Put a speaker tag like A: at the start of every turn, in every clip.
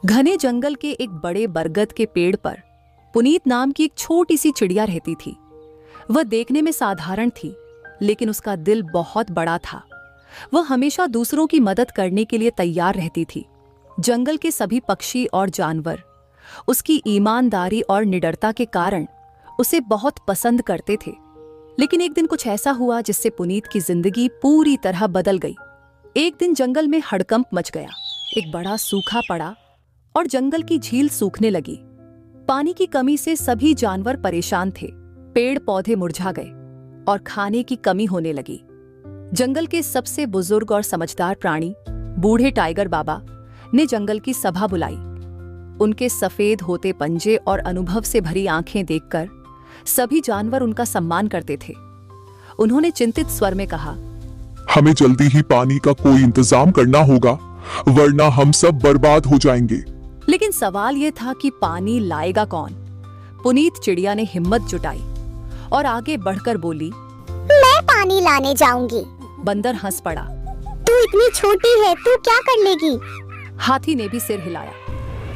A: घने जंगल के एक बड़े बरगद के पेड़ पर पुनीत नाम की एक छोटी सी चिड़िया रहती थी। वह देखने में साधारण थी, लेकिन उसका दिल बहुत बड़ा था। वह हमेशा दूसरों की मदद करने के लिए तैयार रहती थी। जंगल के सभी पक्षी और जानवर उसकी ईमानदारी और निडरता के कारण उसे बहुत पसंद करते थे। लेकिन एक दिन कुछ ऐसा हुआ जिससे पुनीत की जिंदगी पूरी तरह बदल गई। एक दिन जंगल में हड़कंप मच गया। एक बड़ा सूखा पड़ा और जंगल की झील सूखने लगी। पानी की कमी से सभी जानवर परेशान थे। पेड़ पौधे मुरझा गए और खाने की कमी होने लगी। जंगल के सबसे बुजुर्ग और समझदार प्राणी बूढ़े टाइगर बाबा ने जंगल की सभा बुलाई। उनके सफेद होते पंजे और अनुभव से भरी आंखें देखकर सभी जानवर उनका सम्मान करते थे। उन्होंने चिंतित स्वर में कहा,
B: हमें जल्दी ही पानी का कोई इंतजाम करना होगा, वरना हम सब बर्बाद हो जाएंगे।
A: लेकिन सवाल यह था कि पानी लाएगा कौन? पुनीत चिड़िया ने हिम्मत जुटाई और आगे बढ़कर बोली,
C: मैं पानी लाने जाऊंगी।
A: बंदर हंस पड़ा,
C: तू इतनी छोटी है, तू क्या कर लेगी?
A: हाथी ने भी सिर हिलाया,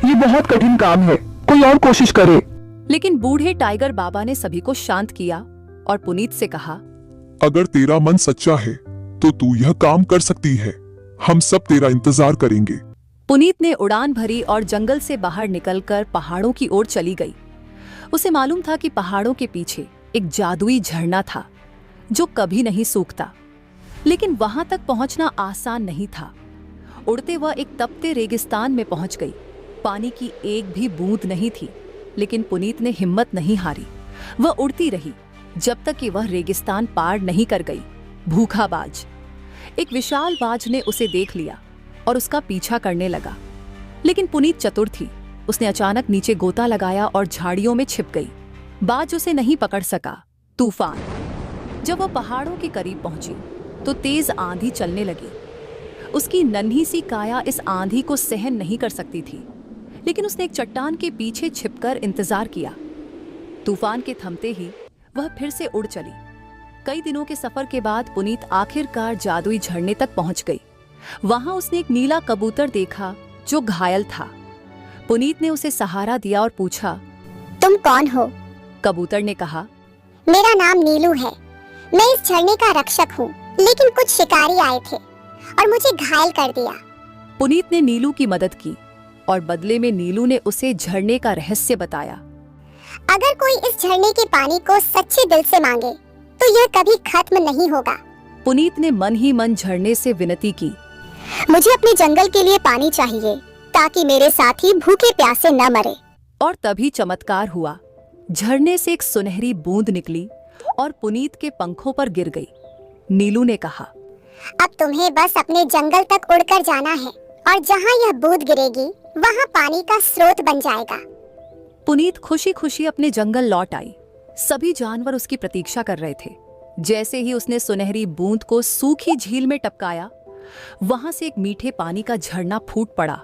D: ये बहुत कठिन काम है, कोई और कोशिश करे।
A: लेकिन बूढ़े टाइगर बाबा ने सभी को शांत किया और पुनीत से कहा,
B: अगर तेरा मन सच्चा है तो तू यह काम कर सकती है। हम सब तेरा इंतजार करेंगे।
A: पुनीत ने उड़ान भरी और जंगल से बाहर निकलकर पहाड़ों की ओर चली गई। उसे मालूम था कि पहाड़ों के पीछे एक जादुई झरना था जो कभी नहीं सूखता। लेकिन वहां तक पहुंचना आसान नहीं था। उड़ते वह एक तपते रेगिस्तान में पहुंच गई। पानी की एक भी बूंद नहीं थी, लेकिन पुनीत ने हिम्मत नहीं हारी। वह उड़ती रही जब तक कि वह रेगिस्तान पार नहीं कर गई। भूखा बाज, एक विशाल बाज ने उसे देख लिया और उसका पीछा करने लगा। लेकिन पुनीत चतुर थी। उसने अचानक नीचे गोता लगाया और झाड़ियों में छिप गई। बाज उसे नहीं पकड़ सका। तूफान। जब वह पहाड़ों के करीब पहुंची तो तेज आंधी चलने लगी। उसकी नन्ही सी काया इस आंधी को सहन नहीं कर सकती थी, लेकिन उसने एक चट्टान के पीछे छिपकर इंतजार किया। तूफान के थमते ही वह फिर से उड़ चली। कई दिनों के सफर के बाद पुनीत आखिरकार जादुई झरने तक पहुंच गई। वहां उसने एक नीला कबूतर देखा जो घायल था। पुनीत ने उसे सहारा दिया और पूछा,
C: तुम कौन हो?
A: कबूतर ने कहा,
C: मेरा नाम नीलू है। मैं इस झरने का रक्षक हूँ, लेकिन कुछ शिकारी आए थे और मुझे घायल कर दिया।
A: पुनीत ने नीलू की मदद की और बदले में नीलू ने उसे झरने का रहस्य बताया।
C: अगर कोई इस झरने के पानी को सच्चे दिल से मांगे तो यह कभी खत्म नहीं होगा।
A: पुनीत ने मन ही मन झरने से विनती की,
C: मुझे अपने जंगल के लिए पानी चाहिए ताकि मेरे साथी भूखे प्यासे न मरे।
A: और तभी चमत्कार हुआ। झरने से एक सुनहरी बूंद निकली और पुनीत के पंखों पर गिर गई। नीलू ने कहा,
C: अब तुम्हें बस अपने जंगल तक उड़कर जाना है और जहाँ यह बूंद गिरेगी वहाँ पानी का स्रोत बन जाएगा।
A: पुनीत खुशी खुशी अपने जंगल लौट आई। सभी जानवर उसकी प्रतीक्षा कर रहे थे। जैसे ही उसने सुनहरी बूंद को सूखी झील में टपकाया, वहां से एक मीठे पानी का झरना फूट पड़ा।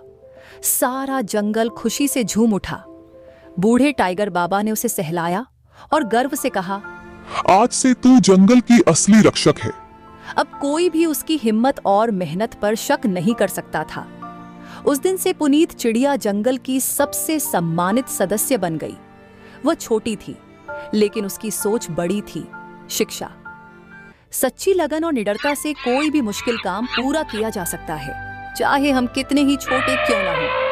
A: सारा जंगल खुशी से झूम उठा। बूढ़े टाइगर बाबा ने उसे सहलाया और गर्व से कहा,
B: आज से तू जंगल की असली रक्षक है।
A: अब कोई भी उसकी हिम्मत और मेहनत पर शक नहीं कर सकता था। उस दिन से पुनीत चिड़िया जंगल की सबसे सम्मानित सदस्य बन गई। वह छोटी थी, लेकिन उसकी सोच बड़ी थी। शिक्षा, सच्ची लगन और निडरता से कोई भी मुश्किल काम पूरा किया जा सकता है, चाहे हम कितने ही छोटे क्यों न हों।